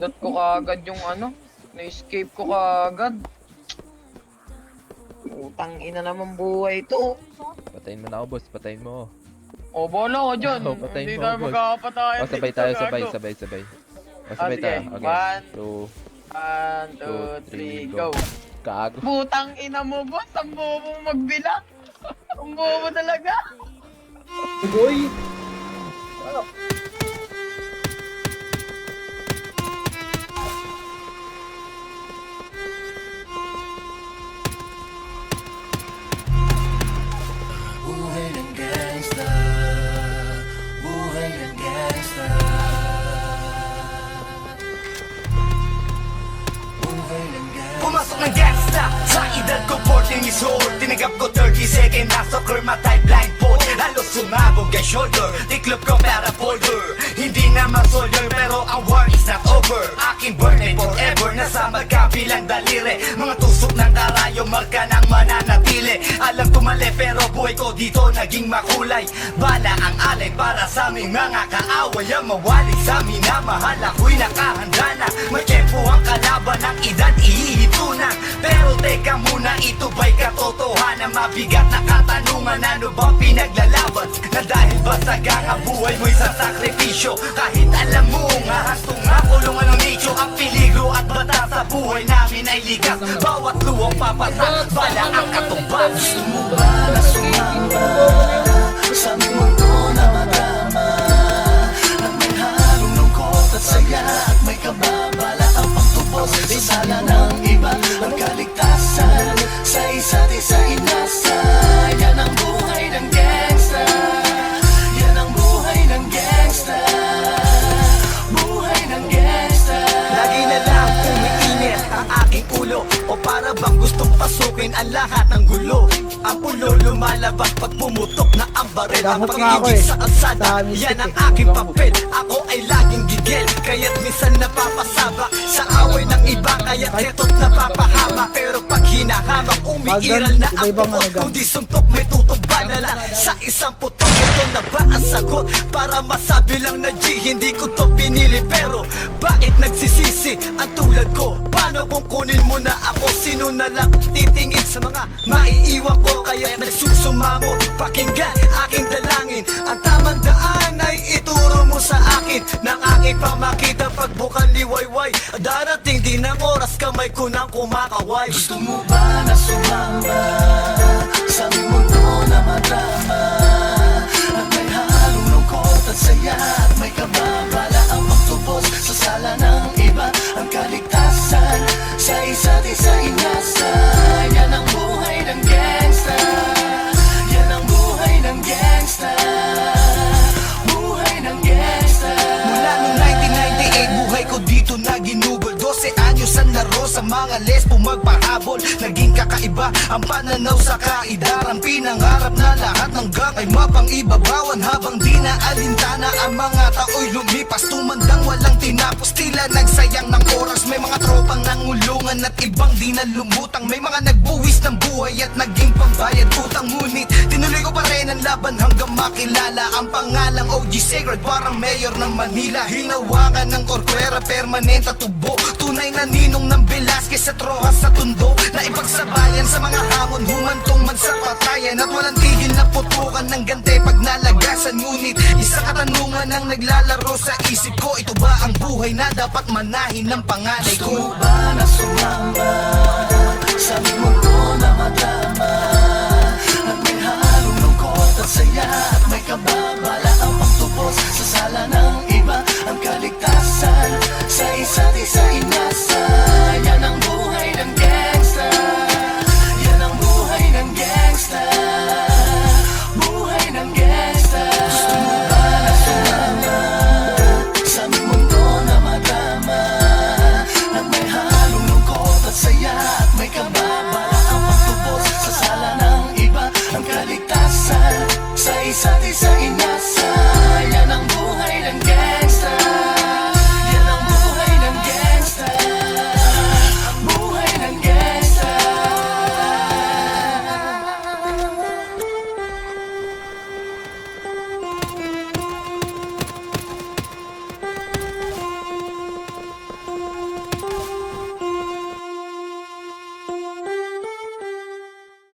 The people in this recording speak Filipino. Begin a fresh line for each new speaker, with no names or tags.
Dot ko kaagad yung ano, na-escape ko kaagad. Utang ina naman buhay ito.
Patayin mo na ako, boss. Patayin mo.
O, bola ko dyan.
Oh, patayin
Hindi
mo,
tayo
boss.
magkakapatayan.
O, sabay tayo, sabay. O, sabay
sige.
tayo. Okay.
One,
2,
1, 2, 3, go.
Kago.
Putang ina mo, boss. Ang bobo mo magbilang. Ang bobo talaga.
Boy!
Buhay ng gangsta, buhay ng gangsta, buhay ng gangsta. Pumasok ng gangsta, sa edad ko 14 years old. Tinagap ko 30 second na soccer, matay blindfold. Halos sumabog ang shoulder, tiklop ko para folder. Hindi naman soldier pero ang war is not over. Aking birthday forever, nasa magkabilang daliri. Mga tusok ng karayo, marka ng mananatili. Alam ko mali pero buhay ko dito naging makulay. Bala ang alay para sa aming mga kaaway. Ang mawali sa amin na mahal ako'y nakahanda na. May tempo ang kalaban ng edad ihihito na. Pero teka muna, ito ba'y katotohanan? Mabigat na katanungan, ano ba pinaglalaban? Na dahil ba sagang ang buhay mo'y sa sakripisyo? Kahit alam mo nga hastong nga kulungan ng nicho. Ang peligro at bata sa buhay namin ay likas. Bawat luwang papasa, bala ang katumbas. Gusto mo ba na sumama sa aming mundo na madama? At may halong lungkot at saya, at may kababala ang pagtubos sa sala ng iba. Ang kaligtasan sa isa't isa inasa. Yan ang buhay ng gangsta, yan ang buhay ng gangsta, buhay ng gangsta. Lagi na lang umiinit ang aking ulo, o para bang gustong pasukin ang lahat ng gulo. Ang pulo lumalabas pag pumutok na ang baril. Ang pag-iigig sa kalsada, yan ang aking papel. Ako ay laging gigil, kaya't minsan napapasaba sa away ng iba, kaya't eto't napapahama. Pero pag hinahamak, umiiral na ang bukod. Kung di suntok, may tutuba na lang sa isang putok. Ito na ba ang sagot? Para masabi lang na G, hindi ko to pinili. Pero bakit nagsisisi ang tulad ko? Paano kung kunin mo na ako? Sino na lang titingin sa mga maiiwan ko? Kaya nagsusumamo, pakinggan aking dalangin. Ang tamang daan ay ituro mo sa akin. Nang aking pamakita pagbukan liwayway. Darating din ang oras, kamay ko nang kumakaway. Gusto mo ba na sumama sa aming mundo na madrama? At may halong lungkot at saya, at may kababala ang magtubos sa sala ng iba. Ang kaligtasan sa isa't isa inasa. Yan ang buhay ng gangsta, yan ang buhay ng gangsta, buhay ng gangsta. Mula noong 1998, buhay ko dito na ginugol. 12 anyos ang laro sa mga lesbo magpahabol. Naging kakaiba ang pananaw sa kaidaran. Pinangarap na lahat ng gang ay mapang-ibabawan. Habang di na alintana ang mga tao'y lumipas. Tumandang walang tinapos, tila nagsayang ng oras. May mga tropang nangulungan at ibang di na lumutang. May mga nagbuwis ng buhay at naging pambayad utang. Ngunit tinuloy ko pa rin ang laban hanggang makilala ang pangalang OG Sacred, parang mayor ng Manila. Hinawakan ng korkwera, permanent at tubo. Tunay na ninong ng Velasquez at Rojas sa tundo. Na ipagsabayan sa mga hamon, humantong man sa patayan. At walang tigil na putukan ng gante pag nalagasan. Ngunit isang katanungan ang naglalaro sa isip ko. Ito ba ang buhay na dapat manahin ng panganay ko? Gusto mo ba na sumama sa aming mundo na madama? At may halong lungkot at saya, at may kababala ang pagtubos sa sala ng iba. Ang kaligtasan